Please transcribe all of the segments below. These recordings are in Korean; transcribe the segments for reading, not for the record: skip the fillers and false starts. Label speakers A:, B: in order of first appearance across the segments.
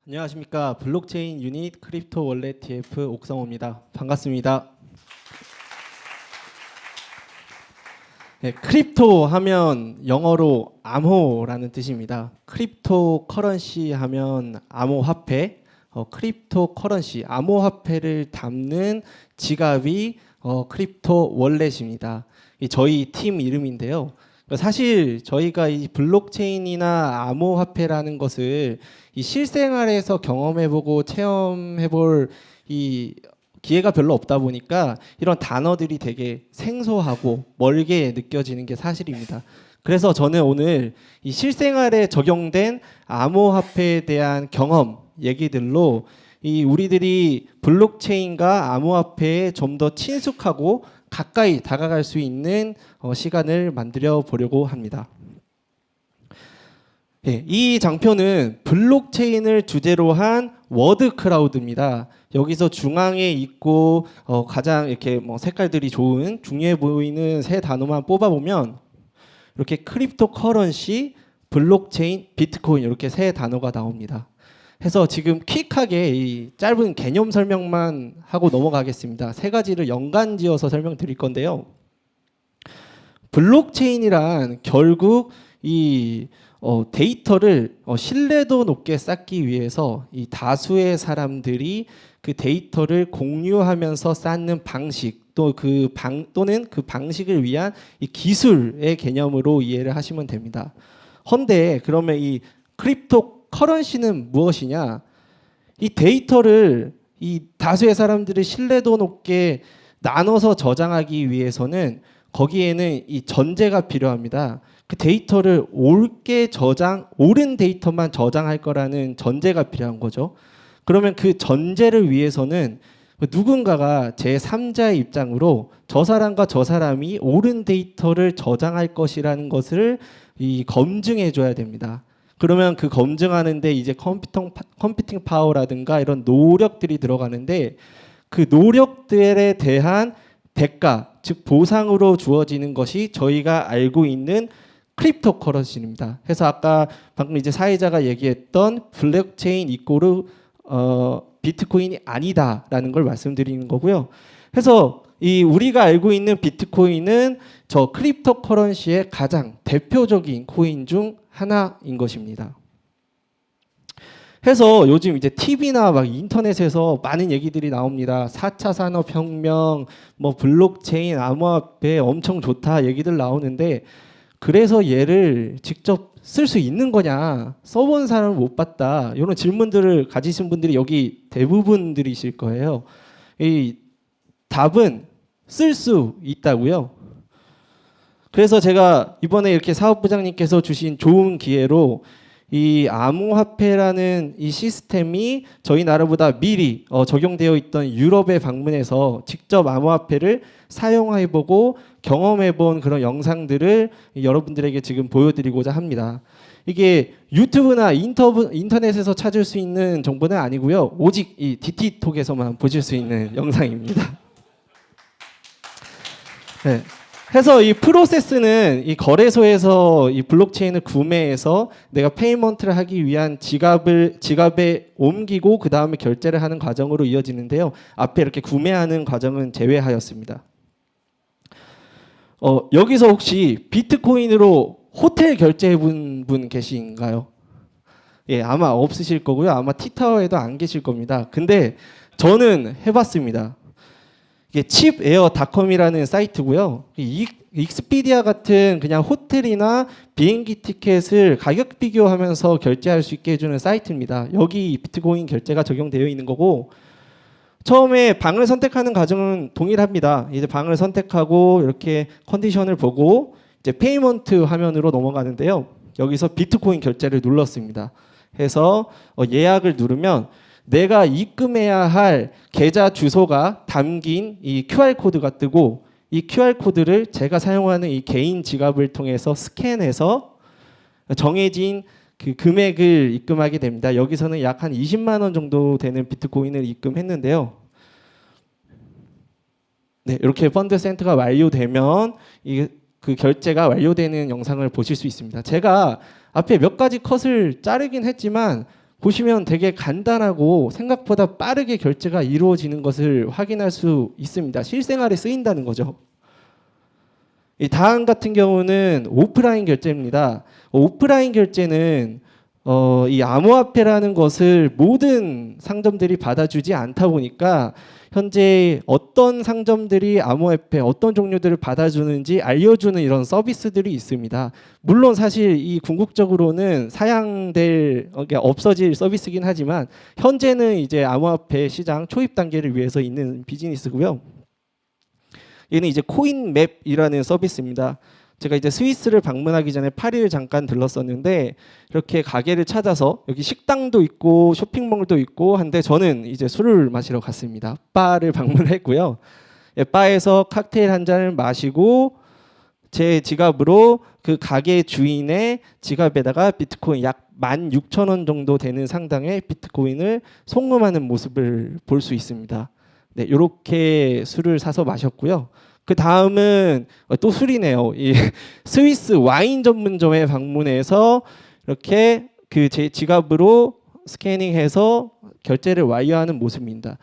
A: 안녕하십니까. 블록체인 유닛 크립토 월렛 TF 옥성호입니다. 반갑습니다. 네, 크립토 하면 영어로 암호라는 뜻입니다. 크립토 커런시 하면 암호화폐, 크립토 커런시, 암호화폐를 담는 지갑이 크립토 월렛입니다. 이 저희 팀 이름인데요. 사실 저희가 이 블록체인이나 암호화폐라는 것을 이 실생활에서 경험해보고 체험해볼 이 기회가 별로 없다 보니까 이런 단어들이 되게 생소하고 멀게 느껴지는 게 사실입니다. 그래서 저는 오늘 이 실생활에 적용된 암호화폐에 대한 경험 얘기들로 이 우리들이 블록체인과 암호화폐에 좀 더 친숙하고 가까이 다가갈 수 있는 시간을 만들어 보려고 합니다. 예, 이 장표는 블록체인을 주제로 한 워드 클라우드입니다. 여기서 중앙에 있고 가장 이렇게 색깔들이 좋은 중요해 보이는 세 단어만 뽑아보면 이렇게 크립토 커런시, 블록체인, 비트코인 이렇게 세 단어가 나옵니다. 해서 지금 퀵하게 이 짧은 개념 설명만 하고 넘어가겠습니다. 세 가지를 연관지어서 설명드릴 건데요. 블록체인이란 결국 이 데이터를 신뢰도 높게 쌓기 위해서 이 다수의 사람들이 그 데이터를 공유하면서 쌓는 방식 또는 그 방식을 위한 이 기술의 개념으로 이해를 하시면 됩니다. 헌데 그러면 이 크립토 커런시는 무엇이냐? 이 데이터를 이 다수의 사람들이 신뢰도 높게 나눠서 저장하기 위해서는 거기에는 이 전제가 필요합니다. 그 데이터를 옳은 데이터만 저장할 거라는 전제가 필요한 거죠. 그러면 그 전제를 위해서는 누군가가 제3자의 입장으로 저 사람과 저 사람이 옳은 데이터를 저장할 것이라는 것을 검증해 줘야 됩니다. 그러면 그 검증하는데 이제 컴퓨팅 파워라든가 이런 노력들이 들어가는데 그 노력들에 대한 대가, 즉 보상으로 주어지는 것이 저희가 알고 있는 크립토 커런시입니다. 그래서 아까 방금 이제 사회자가 얘기했던 블록체인 이꼬르 비트코인이 아니다라는 걸 말씀드리는 거고요. 그래서 이 우리가 알고 있는 비트코인은 저 크립토 커런시의 가장 대표적인 코인 중 하나인 것입니다. 해서 요즘 이제 TV나 막 인터넷에서 많은 얘기들이 나옵니다. 4차 산업혁명, 블록체인, 암호화폐 엄청 좋다 얘기들 나오는데 그래서 얘를 직접 쓸 수 있는 거냐? 써본 사람을 못 봤다. 이런 질문들을 가지신 분들이 여기 대부분들이실 거예요. 이 답은 쓸 수 있다고요. 그래서 제가 이번에 이렇게 사업부장님께서 주신 좋은 기회로 이 암호화폐라는 이 시스템이 저희 나라보다 미리 적용되어 있던 유럽에 방문해서 직접 암호화폐를 사용해보고 경험해본 그런 영상들을 여러분들에게 지금 보여드리고자 합니다. 이게 유튜브나 인터넷에서 찾을 수 있는 정보는 아니고요. 오직 이 DT톡에서만 보실 수 있는 영상입니다. 네. 해서 이 프로세스는 이 거래소에서 이 블록체인을 구매해서 내가 페이먼트를 하기 위한 지갑에 옮기고 그 다음에 결제를 하는 과정으로 이어지는데요. 앞에 이렇게 구매하는 과정은 제외하였습니다. 여기서 혹시 비트코인으로 호텔 결제해본 분 계신가요? 예, 아마 없으실 거고요. 아마 티타워에도 안 계실 겁니다. 근데 저는 해봤습니다. 이게 칩에어닷컴이라는 사이트고요. 익스피디아 같은 그냥 호텔이나 비행기 티켓을 가격 비교하면서 결제할 수 있게 해주는 사이트입니다. 여기 비트코인 결제가 적용되어 있는 거고 처음에 방을 선택하는 과정은 동일합니다. 이제 방을 선택하고 이렇게 컨디션을 보고 이제 페이먼트 화면으로 넘어가는데요. 여기서 비트코인 결제를 눌렀습니다. 해서 예약을 누르면 내가 입금해야 할 계좌 주소가 담긴 이 QR코드가 뜨고 이 QR코드를 제가 사용하는 이 개인 지갑을 통해서 스캔해서 정해진 그 금액을 입금하게 됩니다. 여기서는 약 한 20만 원 정도 되는 비트코인을 입금했는데요. 네, 이렇게 펀드 센터가 완료되면 그 결제가 완료되는 영상을 보실 수 있습니다. 제가 앞에 몇 가지 컷을 자르긴 했지만 보시면 되게 간단하고 생각보다 빠르게 결제가 이루어지는 것을 확인할 수 있습니다. 실생활에 쓰인다는 거죠. 이 다음 같은 경우는 오프라인 결제입니다. 오프라인 결제는 이 암호화폐라는 것을 모든 상점들이 받아주지 않다 보니까 현재 어떤 상점들이 암호화폐 어떤 종류들을 받아주는지 알려주는 이런 서비스들이 있습니다. 물론 사실 이 궁극적으로는 사양될 없어질 서비스긴 하지만 현재는 이제 암호화폐 시장 초입 단계를 위해서 있는 비즈니스고요. 얘는 이제 코인맵이라는 서비스입니다. 제가 이제 스위스를 방문하기 전에 파리를 잠깐 들렀었는데 이렇게 가게를 찾아서 여기 식당도 있고 쇼핑몰도 있고 한데 저는 이제 술을 마시러 갔습니다. 바를 방문했고요. 예, 바에서 칵테일 한 잔을 마시고 제 지갑으로 그 가게 주인의 지갑에다가 비트코인 약 16,000원 정도 되는 상당의 비트코인을 송금하는 모습을 볼 수 있습니다. 네, 이렇게 술을 사서 마셨고요. 그 다음은 또 술이네요. 이 스위스 와인 전문점에 방문해서 이렇게 그 제 지갑으로 스캐닝해서 결제를 완료하는 모습입니다.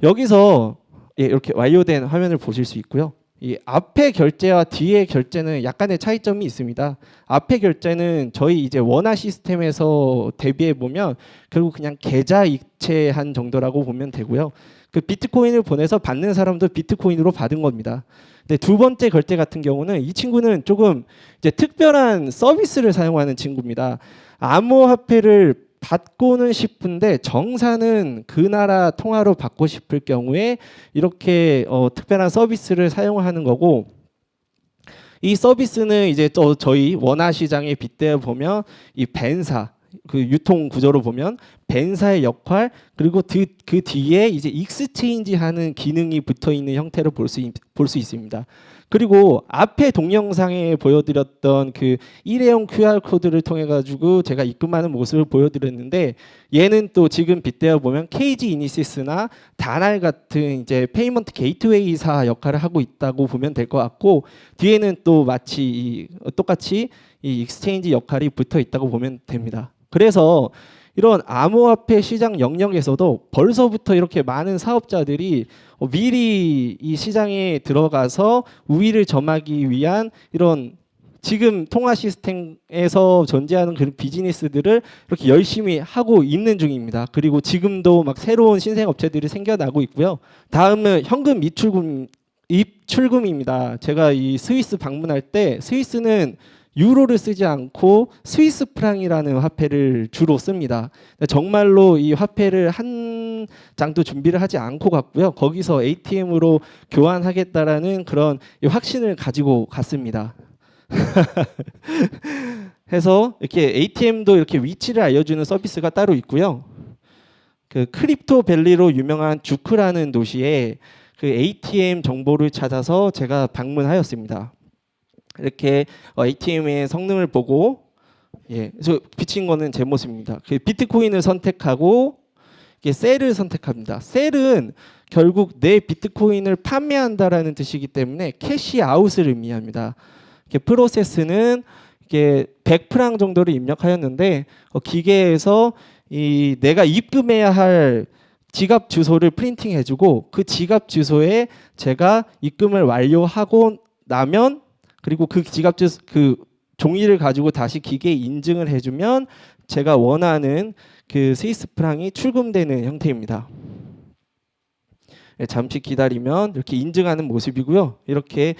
A: 여기서 이렇게 완료된 화면을 보실 수 있고요. 이 앞에 결제와 뒤에 결제는 약간의 차이점이 있습니다. 앞에 결제는 저희 이제 원화 시스템에서 대비해 보면 결국 그냥 계좌 이체한 정도라고 보면 되고요. 그 비트코인을 보내서 받는 사람도 비트코인으로 받은 겁니다. 근데 두 번째 결제 같은 경우는 이 친구는 조금 이제 특별한 서비스를 사용하는 친구입니다. 암호화폐를 받고는 싶은데 정산은 그 나라 통화로 받고 싶을 경우에 이렇게 특별한 서비스를 사용하는 거고, 이 서비스는 이제 저희 원화 시장에 빗대어 보면 이 벤사 그 유통 구조로 보면 벤사의 역할 그리고 그 뒤에 이제 익스체인지 하는 기능이 붙어 있는 형태로 볼 수 있습니다. 그리고 앞에 동영상에 보여드렸던 그 일회용 QR 코드를 통해 가지고 제가 입금하는 모습을 보여드렸는데 얘는 또 지금 빗대어 보면 KG 이니시스나 다날 같은 이제 페이먼트 게이트웨이사 역할을 하고 있다고 보면 될 것 같고, 뒤에는 또 마치 똑같이 이 익스체인지 역할이 붙어 있다고 보면 됩니다. 그래서 이런 암호화폐 시장 영역에서도 벌써부터 이렇게 많은 사업자들이 미리 이 시장에 들어가서 우위를 점하기 위한 이런 지금 통화 시스템에서 존재하는 그런 비즈니스들을 이렇게 열심히 하고 있는 중입니다. 그리고 지금도 막 새로운 신생 업체들이 생겨나고 있고요. 다음은 현금 입출금입니다. 제가 이 스위스 방문할 때 스위스는 유로를 쓰지 않고 스위스 프랑이라는 화폐를 주로 씁니다. 정말로 이 화폐를 한 장도 준비를 하지 않고 갔고요. 거기서 ATM으로 교환하겠다라는 그런 확신을 가지고 갔습니다. 해서 이렇게 ATM도 이렇게 위치를 알려주는 서비스가 따로 있고요. 그 크립토 밸리로 유명한 주크라는 도시에 그 ATM 정보를 찾아서 제가 방문하였습니다. 이렇게 ATM의 성능을 보고, 저 비친 거는 제 모습입니다. 그 비트코인을 선택하고 이게 셀을 선택합니다. 셀은 결국 내 비트코인을 판매한다라는 뜻이기 때문에 캐시 아웃을 의미합니다. 이렇게 프로세스는 이게 100프랑 정도를 입력하였는데 기계에서 이 내가 입금해야 할 지갑 주소를 프린팅해주고 그 지갑 주소에 제가 입금을 완료하고 나면, 그리고 그 지갑 주소 그 종이를 가지고 다시 기계에 인증을 해주면 제가 원하는 그 스위스 프랑이 출금되는 형태입니다. 잠시 기다리면 이렇게 인증하는 모습이고요. 이렇게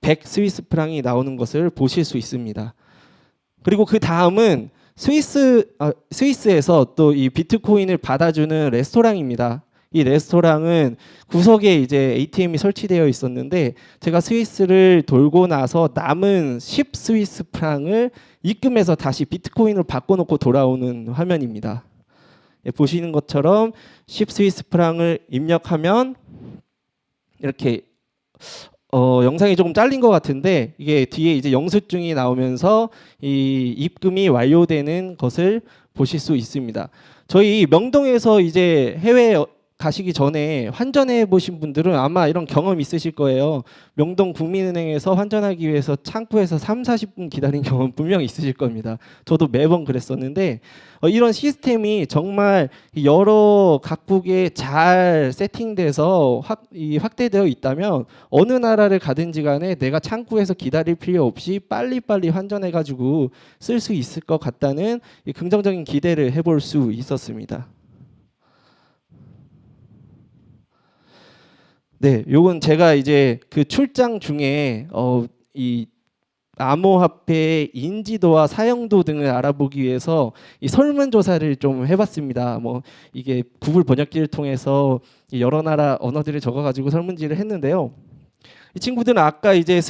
A: 100 스위스 프랑이 나오는 것을 보실 수 있습니다. 그리고 그 다음은 스위스에서 또 이 비트코인을 받아주는 레스토랑입니다. 이 레스토랑은 구석에 이제 ATM이 설치되어 있었는데 제가 스위스를 돌고 나서 남은 10 스위스 프랑을 입금해서 다시 비트코인으로 바꿔놓고 돌아오는 화면입니다. 보시는 것처럼 10 스위스 프랑을 입력하면 이렇게 영상이 조금 잘린 것 같은데 이게 뒤에 이제 영수증이 나오면서 이 입금이 완료되는 것을 보실 수 있습니다. 저희 명동에서 이제 해외 가시기 전에 환전해 보신 분들은 아마 이런 경험 있으실 거예요. 명동 국민은행에서 환전하기 위해서 창구에서 3, 40분 기다린 경험 분명히 있으실 겁니다. 저도 매번 그랬었는데 이런 시스템이 정말 여러 각국에 잘 세팅돼서 확대되어 있다면 어느 나라를 가든지 간에 내가 창구에서 기다릴 필요 없이 빨리빨리 환전해 가지고 쓸 수 있을 것 같다는 긍정적인 기대를 해볼 수 있었습니다. 네, 요건 제가 이제 그 출장 중에 이 암호화폐의 인지도와 사용도 등을 알아보기 위해서 이 설문조사를 좀 해봤습니다. 뭐 이게 구글 번역기를 통해서 여러 나라 언어들을 적어가지고 설문지를 했는데요. 이 친구들은 아까 이제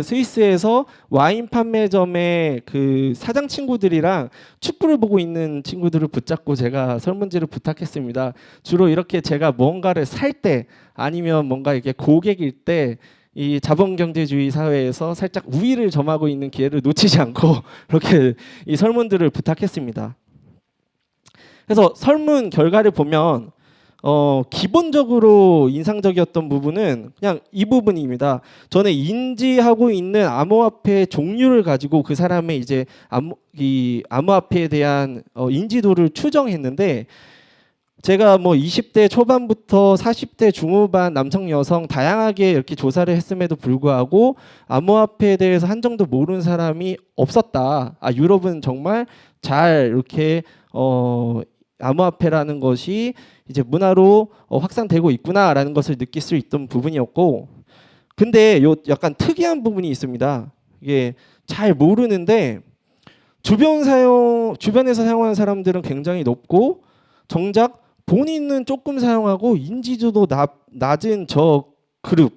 A: 스위스에서 와인 판매점의 그 사장 친구들이랑 축구를 보고 있는 친구들을 붙잡고 제가 설문지를 부탁했습니다. 주로 이렇게 제가 뭔가를 살 때 아니면 뭔가 이렇게 고객일 때 이 자본경제주의 사회에서 살짝 우위를 점하고 있는 기회를 놓치지 않고 이렇게 이 설문들을 부탁했습니다. 그래서 설문 결과를 보면 기본적으로 인상적이었던 부분은 그냥 이 부분입니다. 저는 인지하고 있는 암호화폐 종류를 가지고 그 사람의 이제 암호화폐에 대한 인지도를 추정했는데 제가 뭐 20대 초반부터 40대 중후반 남성 여성 다양하게 이렇게 조사를 했음에도 불구하고 암호화폐에 대해서 한 정도 모르는 사람이 없었다. 유럽은 정말 잘 이렇게 암호화폐라는 것이 이제 문화로 확산되고 있구나라는 것을 느낄 수 있던 부분이었고, 근데 요 약간 특이한 부분이 있습니다. 이게 잘 모르는데 주변에서 사용하는 사람들은 굉장히 높고 정작 본인은 조금 사용하고 인지도도 낮은 저 그룹,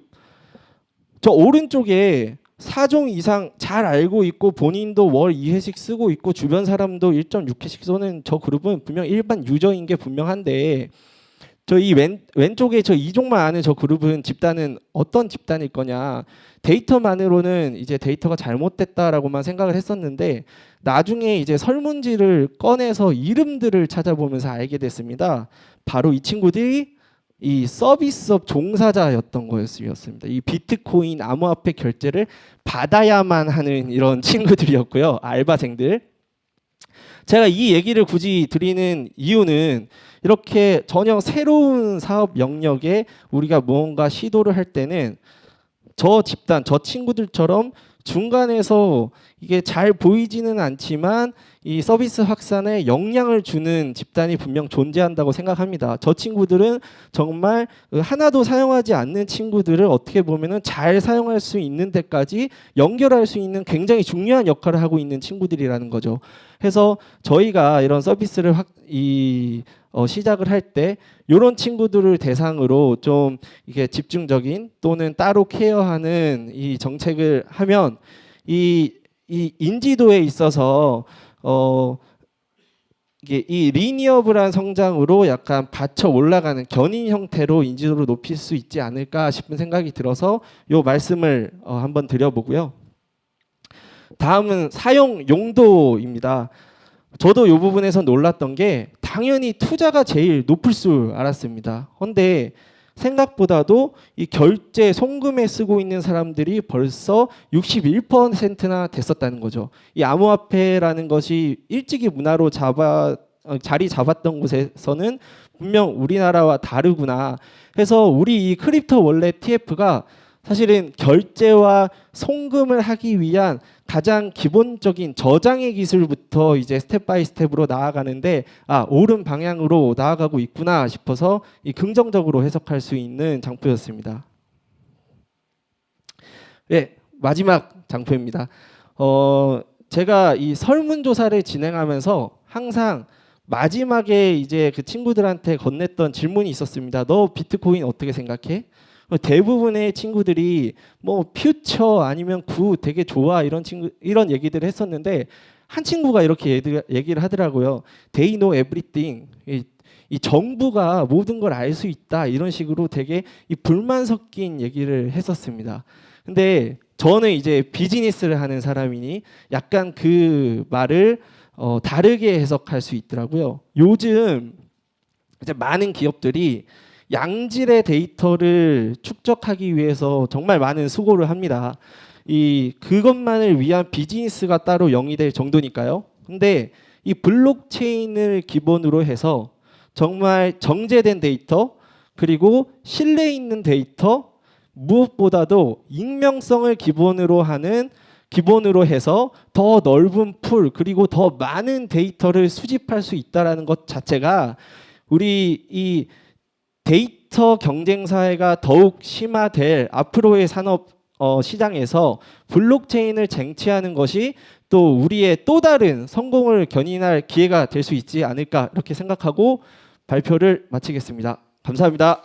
A: 저 오른쪽에 4종 이상 잘 알고 있고 본인도 월 2회씩 쓰고 있고 주변 사람도 1.6회씩 쏘는 저 그룹은 분명 일반 유저인 게 분명한데 저 이 왼쪽에 저 2종만 아는 저 그룹은 집단은 어떤 집단일 거냐, 데이터만으로는 이제 데이터가 잘못됐다라고만 생각을 했었는데 나중에 이제 설문지를 꺼내서 이름들을 찾아보면서 알게 됐습니다. 바로 이 친구들이 이 서비스업 종사자였던 거였습니다. 이 비트코인 암호화폐 결제를 받아야만 하는 이런 친구들이었고요. 알바생들. 제가 이 얘기를 굳이 드리는 이유는 이렇게 전혀 새로운 사업 영역에 우리가 무언가 시도를 할 때는 저 집단, 저 친구들처럼 중간에서 이게 잘 보이지는 않지만 이 서비스 확산에 영향을 주는 집단이 분명 존재한다고 생각합니다. 저 친구들은 정말 하나도 사용하지 않는 친구들을 어떻게 보면은 잘 사용할 수 있는 데까지 연결할 수 있는 굉장히 중요한 역할을 하고 있는 친구들이라는 거죠. 그래서 저희가 이런 서비스를 시작을 할 때 이런 친구들을 대상으로 좀 이게 집중적인 또는 따로 케어하는 이 정책을 하면 이 인지도에 있어서 이게 이 리니어블한 성장으로 약간 받쳐 올라가는 견인 형태로 인지도를 높일 수 있지 않을까 싶은 생각이 들어서 이 말씀을 한번 드려보고요. 다음은 사용 용도입니다. 저도 이 부분에서 놀랐던 게 당연히 투자가 제일 높을 줄 알았습니다. 그런데 생각보다도 이 결제 송금에 쓰고 있는 사람들이 벌써 61%나 됐었다는 거죠. 이 암호화폐라는 것이 일찍이 문화로 자리 잡았던 곳에서는 분명 우리나라와 다르구나 해서 우리 이 크립토 월렛 TF가 사실은 결제와 송금을 하기 위한 가장 기본적인 저장의 기술부터 이제 스텝 바이 스텝으로 나아가는데 옳은 방향으로 나아가고 있구나 싶어서 이 긍정적으로 해석할 수 있는 장표였습니다. 네, 마지막 장표입니다. 제가 이 설문조사를 진행하면서 항상 마지막에 이제 그 친구들한테 건넸던 질문이 있었습니다. 너 비트코인 어떻게 생각해? 대부분의 친구들이 뭐 퓨처 아니면 굿 되게 좋아 이런 얘기들을 했었는데 한 친구가 이렇게 얘기를 하더라고요. They know everything. 이 정부가 모든 걸 알 수 있다 이런 식으로 되게 이 불만 섞인 얘기를 했었습니다. 근데 저는 이제 비즈니스를 하는 사람이니 약간 그 말을 다르게 해석할 수 있더라고요. 요즘 이제 많은 기업들이 양질의 데이터를 축적하기 위해서 정말 많은 수고를 합니다. 이 그것만을 위한 비즈니스가 따로 영위될 정도니까요. 근데 이 블록체인을 기본으로 해서 정말 정제된 데이터 그리고 신뢰 있는 데이터 무엇보다도 익명성을 기본으로 해서 더 넓은 풀 그리고 더 많은 데이터를 수집할 수 있다라는 것 자체가 우리 이 데이터 경쟁 사회가 더욱 심화될 앞으로의 산업 시장에서 블록체인을 쟁취하는 것이 또 우리의 또 다른 성공을 견인할 기회가 될 수 있지 않을까 이렇게 생각하고 발표를 마치겠습니다. 감사합니다.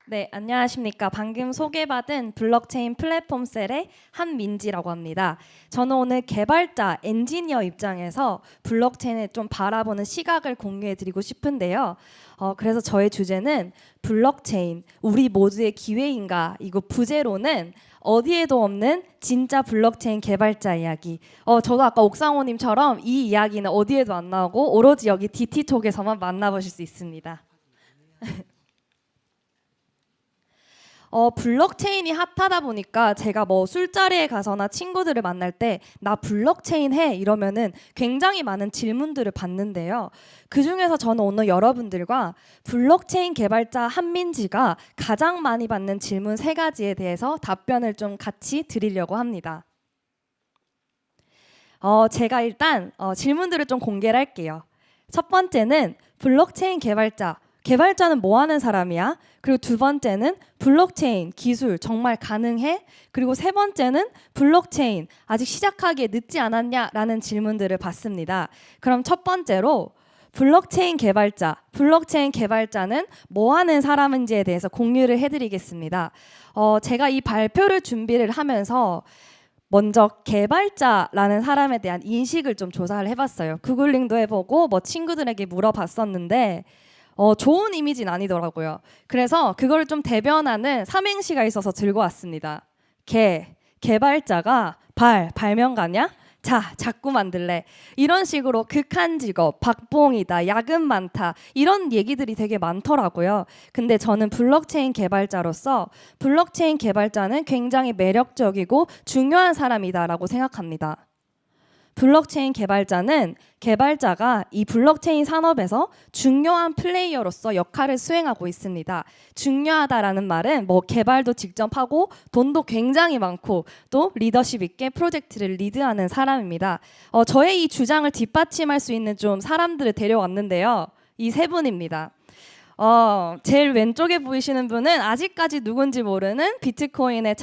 B: 네, 안녕하십니까. 방금 소개받은 블록체인 플랫폼 셀의 한민지라고 합니다. 저는 오늘 개발자, 엔지니어 입장에서 블록체인을 좀 바라보는 시각을 공유해드리고 싶은데요. 그래서 저의 주제는 블록체인, 우리 모두의 기회인가? 이거 부제로는 어디에도 없는 진짜 블록체인 개발자 이야기. 저도 아까 옥상호님처럼 이 이야기는 어디에도 안 나오고 오로지 여기 DT톡에서만 만나보실 수 있습니다. 블록체인이 핫하다 보니까 제가 뭐 술자리에 가서나 친구들을 만날 때 나 블록체인 해 이러면은 굉장히 많은 질문들을 받는데요. 그중에서 저는 오늘 여러분들과 블록체인 개발자 한민지가 가장 많이 받는 질문 3가지에 대해서 답변을 좀 같이 드리려고 합니다. 제가 일단 질문들을 좀 공개를 할게요. 첫 번째는 블록체인 개발자는 뭐 하는 사람이야? 그리고 두 번째는 블록체인 기술 정말 가능해? 그리고 세 번째는 블록체인 아직 시작하기에 늦지 않았냐라는 질문들을 받습니다. 그럼 첫 번째로 블록체인 개발자는 뭐 하는 사람인지에 대해서 공유를 해드리겠습니다. 제가 이 발표를 준비를 하면서 먼저 개발자라는 사람에 대한 인식을 좀 조사를 해봤어요. 구글링도 해보고 뭐 친구들에게 물어봤었는데 좋은 이미지는 아니더라고요. 그래서 그거를 좀 대변하는 삼행시가 있어서 들고 왔습니다. 개발자가 발명가냐? 자꾸 만들래. 이런 식으로 극한 직업, 박봉이다, 야근 많다 이런 얘기들이 되게 많더라고요. 근데 저는 블록체인 개발자로서 블록체인 개발자는 굉장히 매력적이고 중요한 사람이다라고 생각합니다. 블록체인 개발자가 이 블록체인 산업에서 중요한 플레이어로서 역할을 수행하고 있습니다. 중요하다라는 말은 뭐 개발도 직접 하고 돈도 굉장히 많고 또 리더십 있게 프로젝트를 리드하는 사람입니다. 저의 이 주장을 뒷받침할 수 있는 좀 사람들을 데려왔는데요. 이 3분입니다. 제일 왼쪽에 보이시는 분은 아직까지 누군지 모르는 비트코인에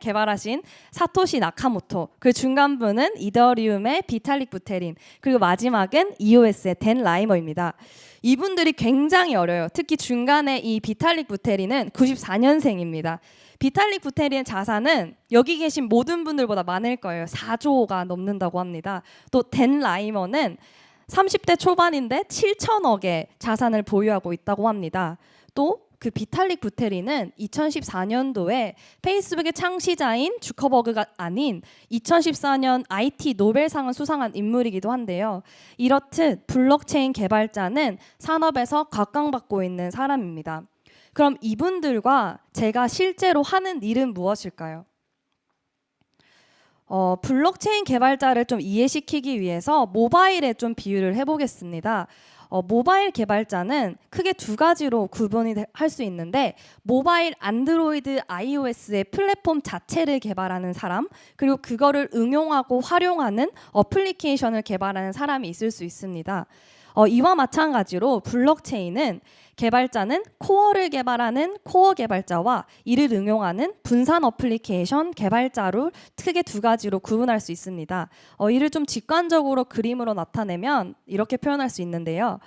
B: 개발하신 사토시 나카모토. 그 중간 분은 이더리움의 비탈릭 부테린. 그리고 마지막은 EOS의 댄 라이머입니다. 이분들이 굉장히 어려요. 특히 중간에 이 비탈릭 부테린은 94년생입니다. 비탈릭 부테린의 자산은 여기 계신 모든 분들보다 많을 거예요. 4조가 넘는다고 합니다. 또 댄 라이머는 30대 초반인데 7천억의 자산을 보유하고 있다고 합니다. 또 그 비탈릭 부테린은 2014년도에 페이스북의 창시자인 주커버그가 아닌 2014년 IT 노벨상을 수상한 인물이기도 한데요. 이렇듯 블록체인 개발자는 산업에서 각광받고 있는 사람입니다. 그럼 이분들과 제가 실제로 하는 일은 무엇일까요? 블록체인 개발자를 좀 이해시키기 위해서 모바일에 좀 비유를 해보겠습니다. 모바일 개발자는 크게 2가지로 구분이 할 수 있는데 모바일 안드로이드 iOS의 플랫폼 자체를 개발하는 사람 그리고 그거를 응용하고 활용하는 어플리케이션을 개발하는 사람이 있을 수 있습니다. 이와 마찬가지로 블록체인은 개발자는 코어를 개발하는 코어 개발자와 이를 응용하는 분산 어플리케이션 개발자로 크게 2가지로 구분할 수 있습니다. 이를 좀 직관적으로 그림으로 나타내면 이렇게 표현할 수 있는데요.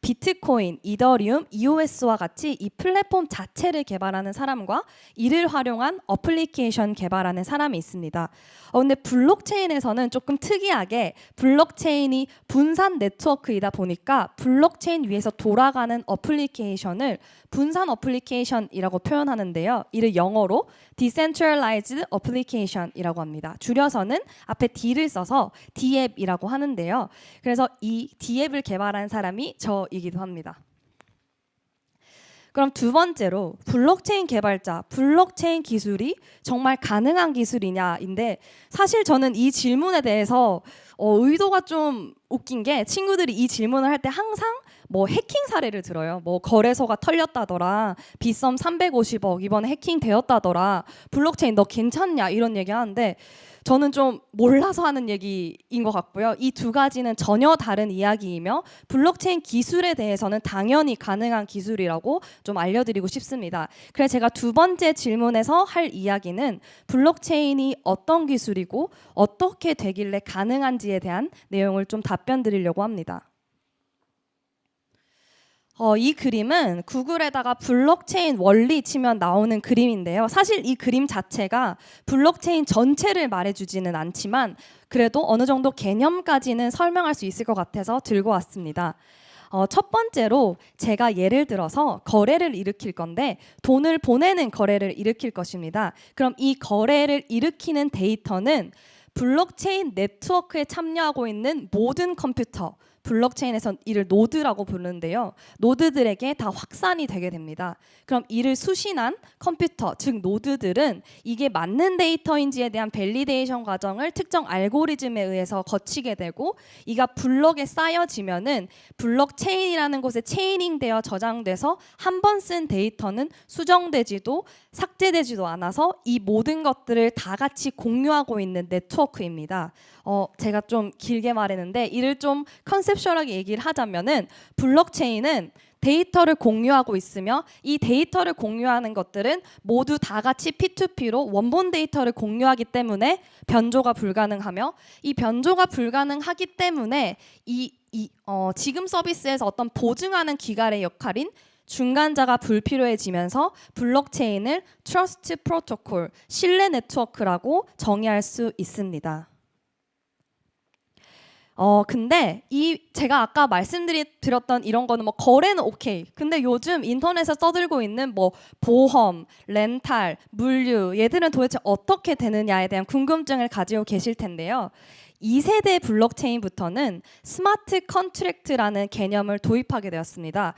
B: 비트코인, 이더리움, EOS와 같이 이 플랫폼 자체를 개발하는 사람과 이를 활용한 어플리케이션 개발하는 사람이 있습니다. 근데 블록체인에서는 조금 특이하게 블록체인이 분산 네트워크이다 보니까 블록체인 위에서 돌아가는 어플리케이션을 분산 어플리케이션이라고 표현하는데요. 이를 영어로 Decentralized Application이라고 합니다. 줄여서는 앞에 D를 써서 D앱이라고 하는데요. 그래서 이 D앱을 개발한 사람이 저이기도 합니다. 그럼 두 번째로 블록체인 개발자, 블록체인 기술이 정말 가능한 기술이냐인데 사실 저는 이 질문에 대해서 의도가 좀 웃긴 게 친구들이 이 질문을 할 때 항상 뭐 해킹 사례를 들어요. 뭐 거래소가 털렸다더라, 빗썸 350억 이번에 해킹되었다더라, 블록체인 너 괜찮냐 이런 얘기 하는데 저는 좀 몰라서 하는 얘기인 것 같고요. 이 두 가지는 전혀 다른 이야기이며 블록체인 기술에 대해서는 당연히 가능한 기술이라고 좀 알려드리고 싶습니다. 그래서 제가 두 번째 질문에서 할 이야기는 블록체인이 어떤 기술이고 어떻게 되길래 가능한지에 대한 내용을 좀 답변 드리려고 합니다. 이 그림은 구글에다가 블록체인 원리 치면 나오는 그림인데요. 사실 이 그림 자체가 블록체인 전체를 말해주지는 않지만 그래도 어느 정도 개념까지는 설명할 수 있을 것 같아서 들고 왔습니다. 첫 번째로 제가 예를 들어서 거래를 일으킬 건데 돈을 보내는 거래를 일으킬 것입니다. 그럼 이 거래를 일으키는 데이터는 블록체인 네트워크에 참여하고 있는 모든 컴퓨터, 블록체인에선 이를 노드라고 부르는데요. 노드들에게 다 확산이 되게 됩니다. 그럼 이를 수신한 컴퓨터, 즉 노드들은 이게 맞는 데이터인지에 대한 밸리데이션 과정을 특정 알고리즘에 의해서 거치게 되고 이가 블록에 쌓여지면은 블록체인이라는 곳에 체이닝되어 저장돼서 한 번 쓴 데이터는 수정되지도 삭제되지도 않아서 이 모든 것들을 다 같이 공유하고 있는 네트워크입니다. 제가 좀 길게 말했는데 이를 좀 컨셉슈얼하게 얘기를 하자면은 블록체인은 데이터를 공유하고 있으며 이 데이터를 공유하는 것들은 모두 다 같이 P2P로 원본 데이터를 공유하기 때문에 변조가 불가능하며 이 변조가 불가능하기 때문에 지금 서비스에서 어떤 보증하는 기관의 역할인 중간자가 불필요해지면서 블록체인을 트러스트 프로토콜, 신뢰 네트워크라고 정의할 수 있습니다. 근데 제가 아까 말씀드렸던 이런 거는 뭐 거래는 오케이. 근데 요즘 인터넷에 떠들고 있는 뭐 보험, 렌탈, 물류 얘들은 도대체 어떻게 되느냐에 대한 궁금증을 가지고 계실 텐데요. 2세대 블록체인부터는 스마트 컨트랙트라는 개념을 도입하게 되었습니다.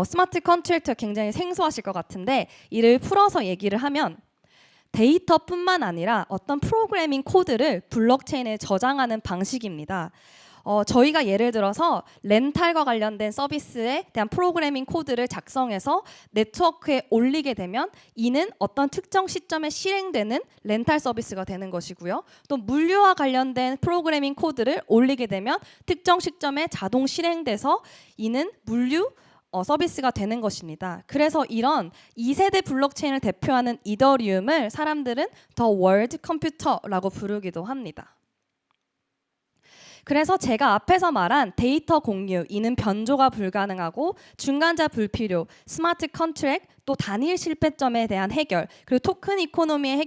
B: 스마트 컨트랙트가 굉장히 생소하실 것 같은데 이를 풀어서 얘기를 하면 데이터뿐만 아니라 어떤 프로그래밍 코드를 블록체인에 저장하는 방식입니다. 저희가 예를 들어서 렌탈과 관련된 서비스에 대한 프로그래밍 코드를 작성해서 네트워크에 올리게 되면 이는 어떤 특정 시점에 실행되는 렌탈 서비스가 되는 것이고요. 또 물류와 관련된 프로그래밍 코드를 올리게 되면 특정 시점에 자동 실행돼서 이는 물류 서비스가 되는 것입니다. 그래서 이런 2세대 블록체인을 대표하는 이더리움을 사람들은 더 월드 컴퓨터라고 부르기도 합니다. 그래서 제가 앞에서 말한 데이터 공유, 이는 변조가 불가능하고 중간자 불필요, 스마트 컨트랙, 또 단일 실패점에 대한 해결, 그리고 토큰 이코노미의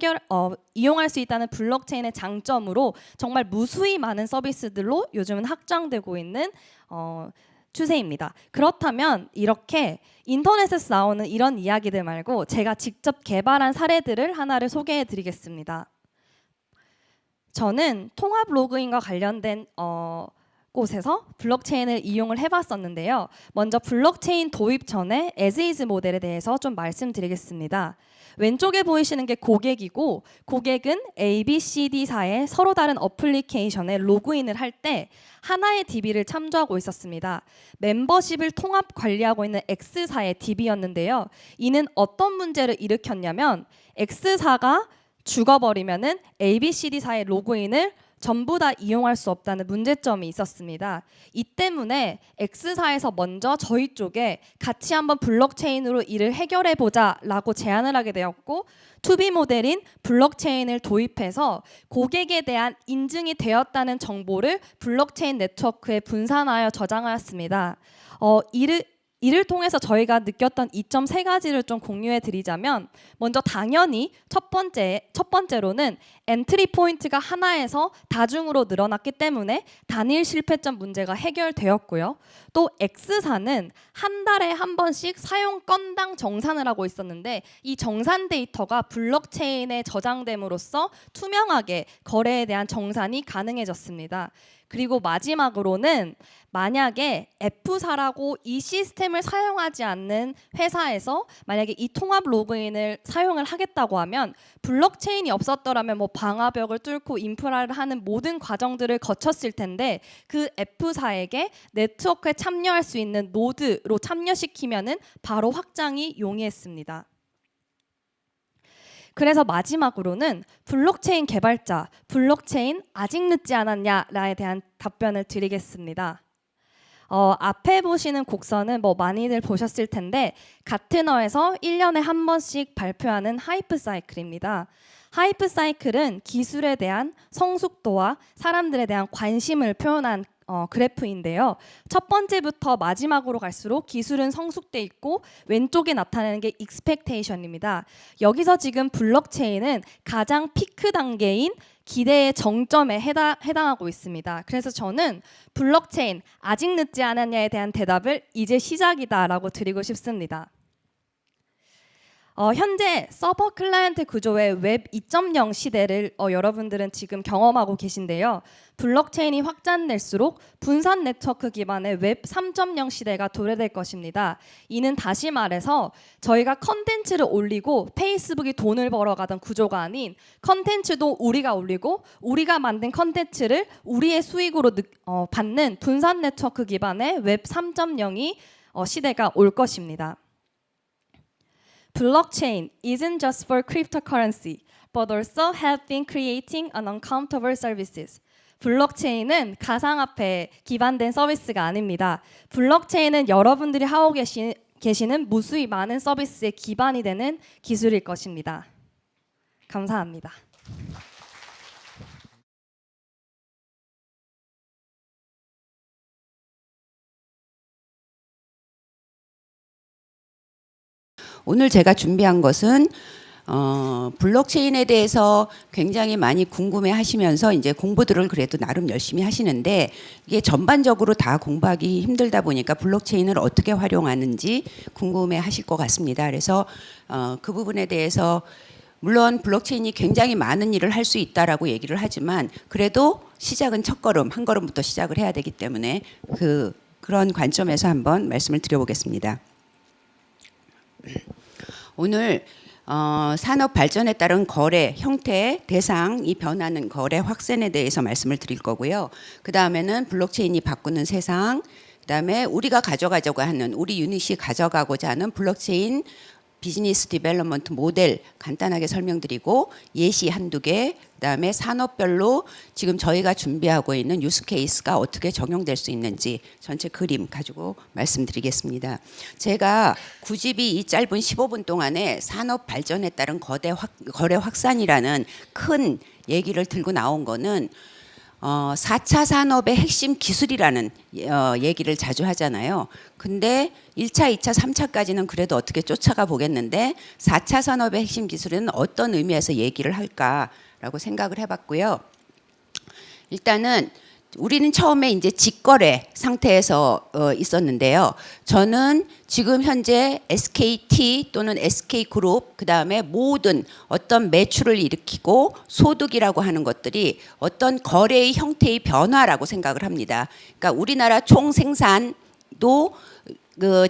B: 이용할 수 있다는 블록체인의 장점으로 정말 무수히 많은 서비스들로 요즘은 확장되고 있는 추세입니다. 그렇다면 이렇게 인터넷에서 나오는 이런 이야기들 말고 제가 직접 개발한 사례들을 하나를 소개해 드리겠습니다. 저는 통합 로그인과 관련된 곳에서 블록체인을 이용을 해봤었는데요. 먼저 블록체인 도입 전에 as is 모델에 대해서 좀 말씀드리겠습니다. 왼쪽에 보이시는 게 고객이고 고객은 A, B, C, D사의 서로 다른 어플리케이션에 로그인을 할 때 하나의 DB를 참조하고 있었습니다. 멤버십을 통합 관리하고 있는 X사의 DB였는데요. 이는 어떤 문제를 일으켰냐면 X사가 죽어버리면은 ABCD사의 로그인을 전부 다 이용할 수 없다는 문제점이 있었습니다. 이 때문에 X사에서 먼저 저희 쪽에 같이 한번 블록체인으로 이를 해결해 보자라고 제안을 하게 되었고, 투비 모델인 블록체인을 도입해서 고객에 대한 인증이 되었다는 정보를 블록체인 네트워크에 분산하여 저장하였습니다. 이를 통해서 저희가 느꼈던 이점 세 가지를 좀 공유해 드리자면, 먼저 당연히 첫 번째로는 엔트리 포인트가 하나에서 다중으로 늘어났기 때문에 단일 실패점 문제가 해결되었고요. 또 X사는 한 달에 한 번씩 사용 건당 정산을 하고 있었는데, 이 정산 데이터가 블록체인에 저장됨으로써 투명하게 거래에 대한 정산이 가능해졌습니다. 그리고 마지막으로는 만약에 F사라고 이 시스템을 사용하지 않는 회사에서 만약에 이 통합 로그인을 사용을 하겠다고 하면, 블록체인이 없었더라면 뭐 방화벽을 뚫고 인프라를 하는 모든 과정들을 거쳤을 텐데, 그 F사에게 네트워크에 참여할 수 있는 노드로 참여시키면은 바로 확장이 용이했습니다. 그래서 마지막으로는 블록체인 개발자, 블록체인 아직 늦지 않았냐에 대한 답변을 드리겠습니다. 앞에 보시는 곡선은 뭐 많이들 보셨을 텐데, 가트너에서 1년에 한 번씩 발표하는 하이프 사이클입니다. 하이프 사이클은 기술에 대한 성숙도와 사람들에 대한 관심을 표현한 그래프인데요. 첫 번째부터 마지막으로 갈수록 기술은 성숙돼 있고, 왼쪽에 나타나는 게 익스펙테이션입니다. 여기서 지금 블록체인은 가장 피크 단계인 기대의 정점에 해당하고 있습니다. 그래서 저는 블록체인 아직 늦지 않았냐에 대한 대답을 이제 시작이다라고 드리고 싶습니다. 현재 서버 클라이언트 구조의 웹 2.0 시대를 여러분들은 지금 경험하고 계신데요. 블록체인이 확장될수록 분산 네트워크 기반의 웹 3.0 시대가 도래될 것입니다. 이는 다시 말해서 저희가 컨텐츠를 올리고 페이스북이 돈을 벌어가던 구조가 아닌, 컨텐츠도 우리가 올리고 우리가 만든 컨텐츠를 우리의 수익으로 받는 분산 네트워크 기반의 웹 3.0이 시대가 올 것입니다. Blockchain isn't just for cryptocurrency, but also helping creating an uncountable services. 블록체인은 가상화폐에 기반된 서비스가 아닙니다. 블록체인은 여러분들이 하고 계시는 무수히 많은 서비스의 기반이 되는 기술일 것입니다. 감사합니다.
C: 오늘 제가 준비한 것은 블록체인에 대해서 굉장히 많이 궁금해 하시면서 이제 공부들을 그래도 나름 열심히 하시는데, 이게 전반적으로 다 공부하기 힘들다 보니까 블록체인을 어떻게 활용하는지 궁금해 하실 것 같습니다. 그래서 그 부분에 대해서 물론 블록체인이 굉장히 많은 일을 할 수 있다라고 얘기를 하지만, 그래도 시작은 첫걸음, 한 걸음부터 시작을 해야 되기 때문에 그런 관점에서 한번 말씀을 드려보겠습니다. 오늘 산업 발전에 따른 거래 형태, 대상이 변하는 거래 확산에 대해서 말씀을 드릴 거고요. 그 다음에는 블록체인이 바꾸는 세상, 그 다음에 우리가 가져가자고 하는, 우리 유닛이 가져가고자 하는 블록체인 비즈니스 디벨롭먼트 모델 간단하게 설명드리고, 예시 한두 개, 그다음에 산업별로 지금 저희가 준비하고 있는 유스 케이스가 어떻게 적용될 수 있는지 전체 그림 가지고 말씀드리겠습니다. 제가 구집이 이 짧은 15분 동안에 산업 발전에 따른 거래 확산이라는 큰 얘기를 들고 나온 거는 4차 산업의 핵심 기술이라는 얘기를 자주 하잖아요. 근데 1차, 2차, 3차까지는 그래도 어떻게 쫓아가 보겠는데, 4차 산업의 핵심 기술은 어떤 의미에서 얘기를 할까라고 생각을 해봤고요. 일단은 우리는 처음에 이제 직거래 상태에서 있었는데요. 저는 지금 현재 SKT 또는 SK그룹, 그 다음에 모든 어떤 매출을 일으키고 소득이라고 하는 것들이 어떤 거래의 형태의 변화라고 생각을 합니다. 그러니까 우리나라 총생산도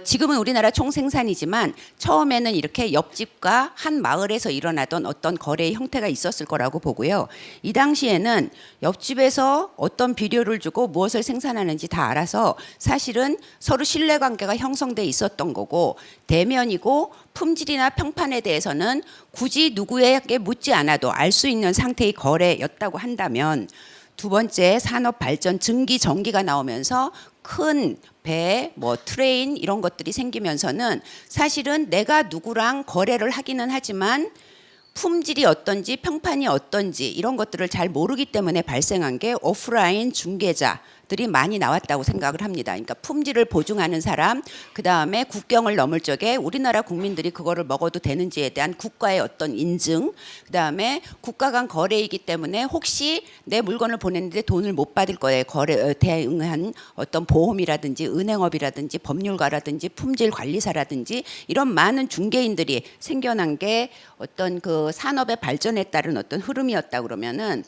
C: 지금은 우리나라 총생산이지만 처음에는 이렇게 옆집과 한 마을에서 일어나던 어떤 거래의 형태가 있었을 거라고 보고요. 이 당시에는 옆집에서 어떤 비료를 주고 무엇을 생산하는지 다 알아서 사실은 서로 신뢰관계가 형성돼 있었던 거고, 대면이고 품질이나 평판에 대해서는 굳이 누구에게 묻지 않아도 알 수 있는 상태의 거래였다고 한다면, 두 번째 산업 발전 증기 전기가 나오면서 큰 배, 뭐 트레인 이런 것들이 생기면서는 사실은 내가 누구랑 거래를 하기는 하지만 품질이 어떤지 평판이 어떤지 이런 것들을 잘 모르기 때문에 발생한 게 오프라인 중개자들이 많이 나왔다고 생각을 합니다. 그러니까 품질을 보증하는 사람, 그 다음에 국경을 넘을 적에 우리나라 국민들이 그거를 먹어도 되는지에 대한 국가의 어떤 인증, 그 다음에 국가 간 거래이기 때문에 혹시 내 물건을 보냈는데 돈을 못 받을 거에 거래 대응한 어떤 보험이라든지 은행업이라든지 법률가라든지 품질 관리사라든지 이런 많은 중개인들이 생겨난 게 어떤 그 산업의 발전에 따른 어떤 흐름이었다 그러면은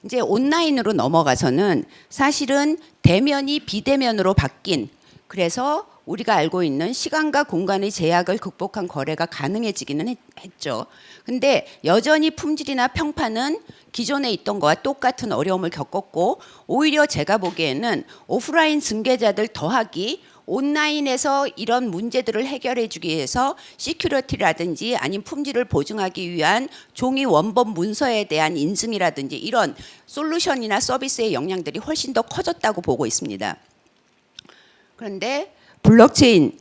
C: 이제 온라인으로 넘어가서는 사실은 대면이 비대면으로 바뀐, 그래서 우리가 알고 있는 시간과 공간의 제약을 극복한 거래가 가능해지기는 했죠. 근데 여전히 품질이나 평판은 기존에 있던 거와 똑같은 어려움을 겪었고, 오히려 제가 보기에는 오프라인 중개자들 더하기 온라인에서 이런 문제들을 해결해 주기 위해서 시큐리티라든지 아니면 품질을 보증하기 위한 종이 원본 문서에 대한 인증이라든지 이런 솔루션이나 서비스의 역량들이 훨씬 더 커졌다고 보고 있습니다. 그런데 블록체인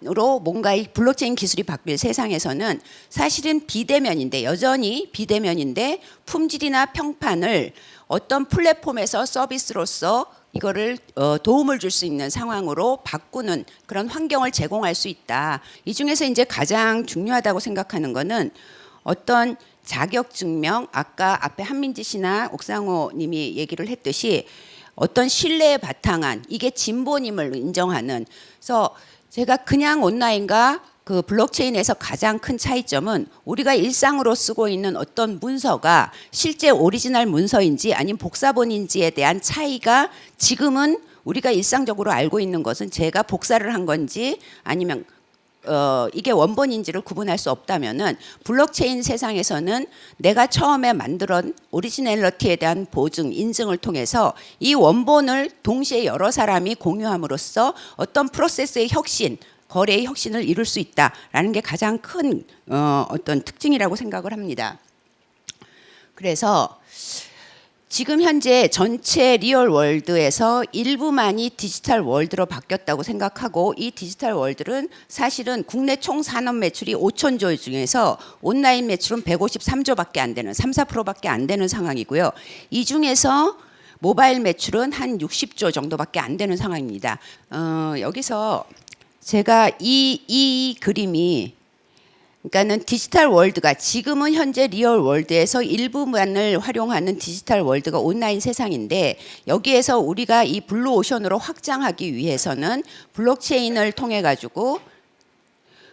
C: 으로 뭔가 이 블록체인 기술이 바뀔 세상에서는 사실은 비대면인데, 여전히 비대면인데 품질이나 평판을 어떤 플랫폼에서 서비스로서 이거를 도움을 줄 수 있는 상황으로 바꾸는 그런 환경을 제공할 수 있다. 이 중에서 이제 가장 중요하다고 생각하는 거는 어떤 자격 증명, 아까 앞에 한민지 씨나 옥상호 님이 얘기를 했듯이 어떤 신뢰에 바탕한, 이게 진보님을 인정하는. 그래서 제가 그냥 온라인과 그 블록체인에서 가장 큰 차이점은 우리가 일상으로 쓰고 있는 어떤 문서가 실제 오리지널 문서인지 아니면 복사본인지에 대한 차이가, 지금은 우리가 일상적으로 알고 있는 것은 제가 복사를 한 건지 아니면 이게 원본인지를 구분할 수 없다면은, 블록체인 세상에서는 내가 처음에 만들었 오리지널리티에 대한 보증, 인증을 통해서 이 원본을 동시에 여러 사람이 공유함으로써 어떤 프로세스의 혁신, 거래의 혁신을 이룰 수 있다라는 게 가장 큰 어떤 특징이라고 생각을 합니다. 그래서 지금 현재 전체 리얼 월드에서 일부만이 디지털 월드로 바뀌었다고 생각하고, 이 디지털 월드는 사실은 국내 총 산업 매출이 5천조 중에서 온라인 매출은 153조밖에 안 되는, 3, 4%밖에 안 되는 상황이고요. 이 중에서 모바일 매출은 한 60조 정도밖에 안 되는 상황입니다. 여기서 제가 이 그림이, 그러니까는 디지털 월드가 지금은 현재 리얼 월드에서 일부만을 활용하는 디지털 월드가 온라인 세상인데, 여기에서 우리가 이 블루 오션으로 확장하기 위해서는 블록체인을 통해 가지고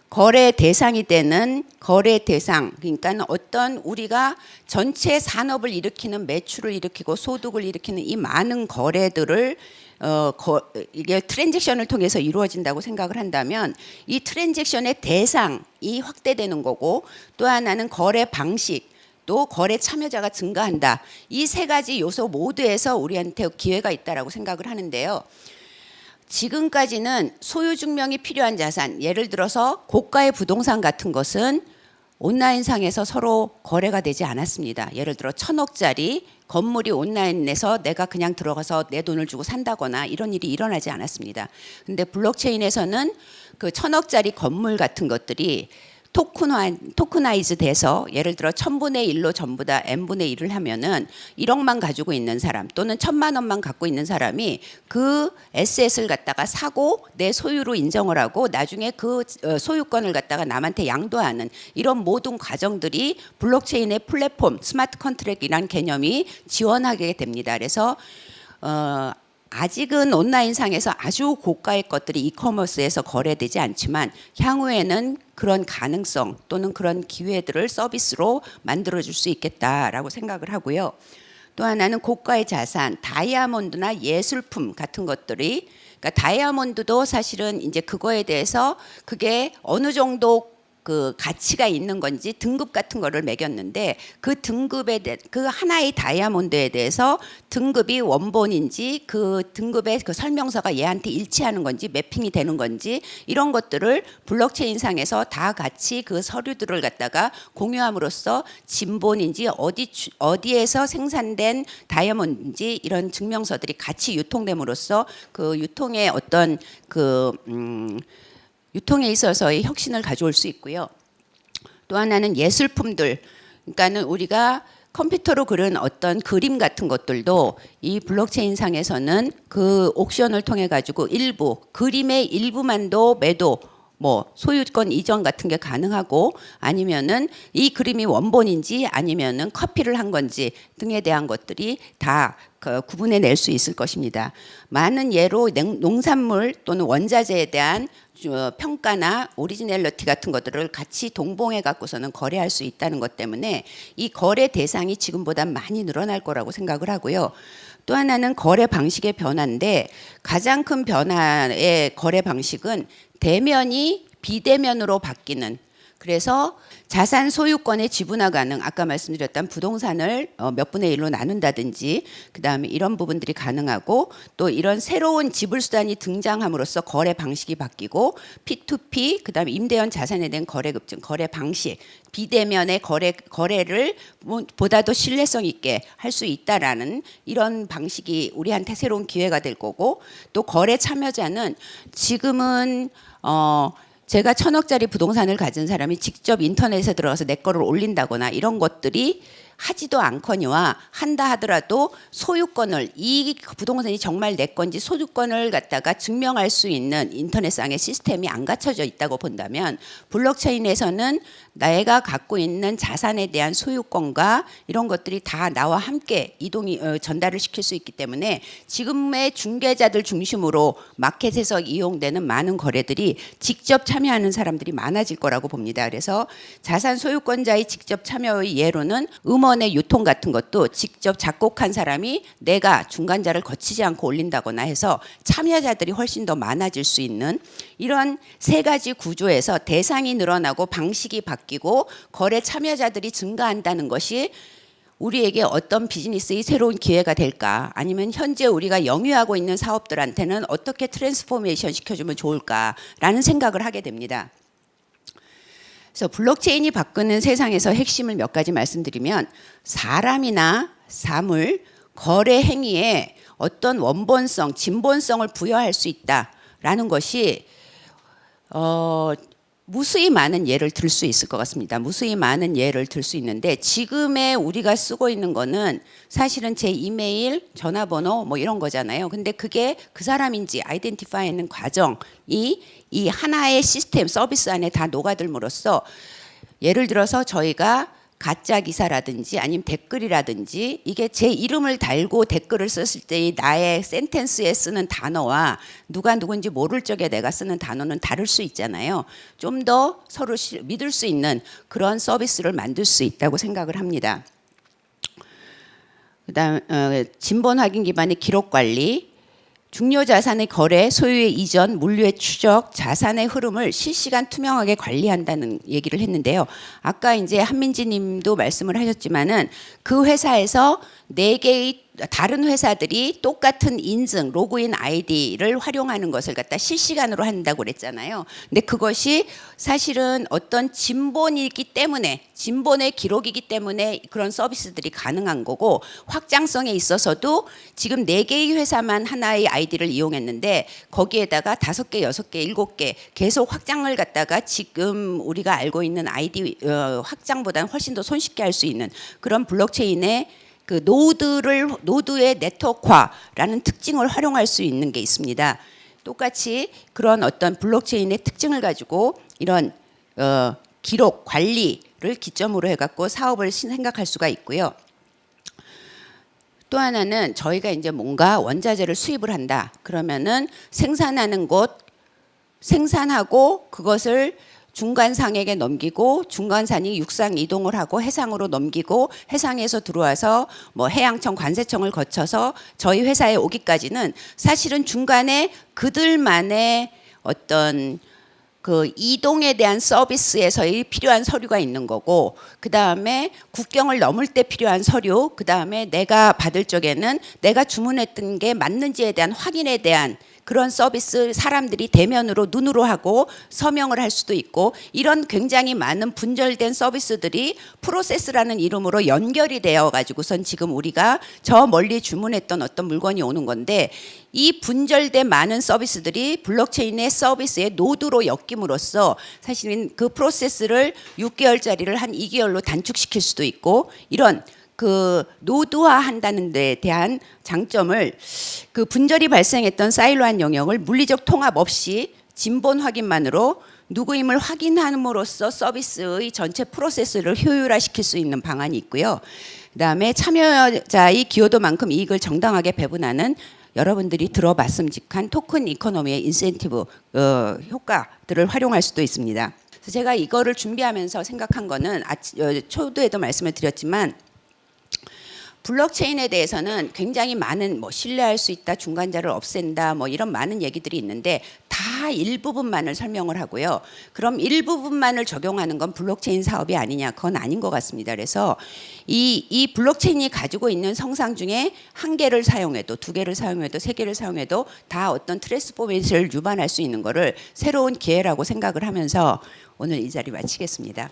C: 거래 대상이 되는 거래 대상, 그러니까 어떤 우리가 전체 산업을 일으키는, 매출을 일으키고 소득을 일으키는 이 많은 거래들을 이게 트랜잭션을 통해서 이루어진다고 생각을 한다면, 이 트랜잭션의 대상이 확대되는 거고, 또 하나는 거래 방식, 또 거래 참여자가 증가한다. 이 세 가지 요소 모두에서 우리한테 기회가 있다라고 생각을 하는데요. 지금까지는 소유증명이 필요한 자산, 예를 들어서 고가의 부동산 같은 것은 온라인상에서 서로 거래가 되지 않았습니다. 예를 들어 1,000억짜리 건물이 온라인에서 내가 그냥 들어가서 내 돈을 주고 산다거나 이런 일이 일어나지 않았습니다. 근데 블록체인에서는 그 1,000억짜리 건물 같은 것들이 토크나이즈 돼서, 예를 들어 1000분의 1로 전부 다 n분의 1을 하면은 1억만 가지고 있는 사람 또는 1000만 원만 갖고 있는 사람이 그 에셋을 갖다가 사고 내 소유로 인정을 하고 나중에 그 소유권을 갖다가 남한테 양도하는 이런 모든 과정들이 블록체인의 플랫폼, 스마트 컨트랙이라는 개념이 지원하게 됩니다. 그래서 아직은 온라인상에서 아주 고가의 것들이 이커머스에서 거래되지 않지만, 향후에는 그런 가능성 또는 그런 기회들을 서비스로 만들어줄 수 있겠다라고 생각을 하고요. 또 하나는 고가의 자산, 다이아몬드나 예술품 같은 것들이, 그러니까 다이아몬드도 사실은 이제 그거에 대해서 그게 어느 정도 그 가치가 있는 건지 등급 같은 거를 매겼는데 그 등급에 그 하나의 다이아몬드에 대해서 등급이 원본인지 그 등급의 그 설명서가 얘한테 일치하는 건지 매핑이 되는 건지 이런 것들을 블록체인상에서 다 같이 그 서류들을 갖다가 공유함으로써 진본인지 어디에서 생산된 다이아몬드인지 이런 증명서들이 같이 유통됨으로써 그 유통의 어떤 유통에 있어서의 혁신을 가져올 수 있고요. 또 하나는 예술품들, 그러니까는 우리가 컴퓨터로 그린 어떤 그림 같은 것들도 이 블록체인 상에서는 그 옥션을 통해 가지고 일부 그림의 일부만도 매도 뭐 소유권 이전 같은 게 가능하고 아니면은 이 그림이 원본인지 아니면은 커피를 한 건지 등에 대한 것들이 다 구분해 낼 수 있을 것입니다. 많은 예로 농산물 또는 원자재에 대한 평가나 오리지널리티 같은 것들을 같이 동봉해 갖고서는 거래할 수 있다는 것 때문에 이 거래 대상이 지금보다 많이 늘어날 거라고 생각을 하고요. 또 하나는 거래 방식의 변화인데 가장 큰 변화의 거래 방식은 대면이 비대면으로 바뀌는, 그래서 자산 소유권의 지분화 가능, 아까 말씀드렸던 부동산을 몇 분의 1로 나눈다든지 그다음에 이런 부분들이 가능하고 또 이런 새로운 지불 수단이 등장함으로써 거래 방식이 바뀌고 P2P 그다음에 임대연 자산에 대한 거래 급증, 거래 방식, 비대면의 거래를 보다도 신뢰성 있게 할 수 있다라는 이런 방식이 우리한테 새로운 기회가 될 거고, 또 거래 참여자는 지금은 제가 1,000억짜리 부동산을 가진 사람이 직접 인터넷에 들어가서 내 거를 올린다거나 이런 것들이 하지도 않거니와 한다 하더라도 소유권을, 이 부동산이 정말 내 건지 소유권을 갖다가 증명할 수 있는 인터넷상의 시스템이 안 갖춰져 있다고 본다면 블록체인에서는 내가 갖고 있는 자산에 대한 소유권과 이런 것들이 다 나와 함께 전달을 시킬 수 있기 때문에 지금의 중개자들 중심으로 마켓에서 이용되는 많은 거래들이 직접 참여하는 사람들이 많아질 거라고 봅니다. 그래서 자산 소유권자의 직접 참여의 예로는 음원의 유통 같은 것도 직접 작곡한 사람이 내가 중간자를 거치지 않고 올린다거나 해서 참여자들이 훨씬 더 많아질 수 있는 이런 세 가지 구조에서 대상이 늘어나고 방식이 바뀌고 거래 참여자들이 증가한다는 것이 우리에게 어떤 비즈니스의 새로운 기회가 될까, 아니면 현재 우리가 영위하고 있는 사업들한테는 어떻게 트랜스포메이션 시켜주면 좋을까라는 생각을 하게 됩니다. 그래서 블록체인이 바꾸는 세상에서 핵심을 몇 가지 말씀드리면, 사람이나 사물, 거래 행위에 어떤 원본성, 진본성을 부여할 수 있다라는 것이 무수히 많은 예를 들 수 있을 것 같습니다. 무수히 많은 예를 들 수 있는데, 지금의 우리가 쓰고 있는 거는 사실은 제 이메일, 전화번호 뭐 이런 거잖아요. 근데 그게 그 사람인지 아이덴티파이하는 과정이 이 하나의 시스템, 서비스 안에 다 녹아들므로써, 예를 들어서 저희가 가짜 기사라든지 아니면 댓글이라든지 이게 제 이름을 달고 댓글을 썼을 때의 나의 센텐스에 쓰는 단어와 누가 누군지 모를 적에 내가 쓰는 단어는 다를 수 있잖아요. 좀 더 서로 믿을 수 있는 그런 서비스를 만들 수 있다고 생각을 합니다. 그다음 진본 확인 기반의 기록 관리, 중요 자산의 거래, 소유의 이전, 물류의 추적, 자산의 흐름을 실시간 투명하게 관리한다는 얘기를 했는데요. 아까 이제 한민지 님도 말씀을 하셨지만은 그 회사에서 4개의 다른 회사들이 똑같은 인증, 로그인 아이디를 활용하는 것을 갖다 실시간으로 한다고 그랬잖아요. 근데 그것이 사실은 어떤 진본이기 때문에, 진본의 기록이기 때문에 그런 서비스들이 가능한 거고, 확장성에 있어서도 지금 4개의 회사만 하나의 아이디를 이용했는데 거기에다가 5개, 6개, 7개 계속 확장을 갖다가 지금 우리가 알고 있는 아이디 확장보다는 훨씬 더 손쉽게 할 수 있는 그런 블록체인의 그 노드의 네트워크화라는 특징을 활용할 수 있는 게 있습니다. 똑같이 그런 어떤 블록체인의 특징을 가지고 이런 기록 관리를 기점으로 해갖고 사업을 생각할 수가 있고요. 또 하나는 저희가 이제 뭔가 원자재를 수입을 한다. 그러면은 생산하는 곳 생산하고 그것을 중간상에게 넘기고, 중간산이 육상 이동을 하고 해상으로 넘기고, 해상에서 들어와서 뭐 해양청, 관세청을 거쳐서 저희 회사에 오기까지는 사실은 중간에 그들만의 어떤 그 이동에 대한 서비스에서의 필요한 서류가 있는 거고, 그 다음에 국경을 넘을 때 필요한 서류, 그 다음에 내가 받을 적에는 내가 주문했던 게 맞는지에 대한 확인에 대한 그런 서비스, 사람들이 대면으로 눈으로 하고 서명을 할 수도 있고, 이런 굉장히 많은 분절된 서비스들이 프로세스라는 이름으로 연결이 되어 가지고선 지금 우리가 저 멀리 주문했던 어떤 물건이 오는 건데, 이 분절된 많은 서비스들이 블록체인의 서비스의 노드로 엮임으로써 사실은 그 프로세스를 6개월짜리를 한 2개월로 단축시킬 수도 있고, 이런 그 노드화한다는 데 대한 장점을, 그 분절이 발생했던 사일로한 영역을 물리적 통합 없이 진본 확인만으로 누구임을 확인함으로써 서비스의 전체 프로세스를 효율화시킬 수 있는 방안이 있고요. 그다음에 참여자의 기여도만큼 이익을 정당하게 배분하는, 여러분들이 들어봤음직한 토큰 이코노미의 인센티브 효과들을 활용할 수도 있습니다. 그래서 제가 이거를 준비하면서 생각한 거는 초두에도 말씀을 드렸지만, 블록체인에 대해서는 굉장히 많은 신뢰할 수 있다, 중간자를 없앤다, 이런 많은 얘기들이 있는데 다 일부분만을 설명을 하고요. 그럼 일부분만을 적용하는 건 블록체인 사업이 아니냐? 그건 아닌 것 같습니다. 그래서 이 블록체인이 가지고 있는 성상 중에 한 개를 사용해도, 두 개를 사용해도, 세 개를 사용해도 다 어떤 트랜스포메이션을 유발할 수 있는 거를 새로운 기회라고 생각을 하면서 오늘 이 자리 마치겠습니다.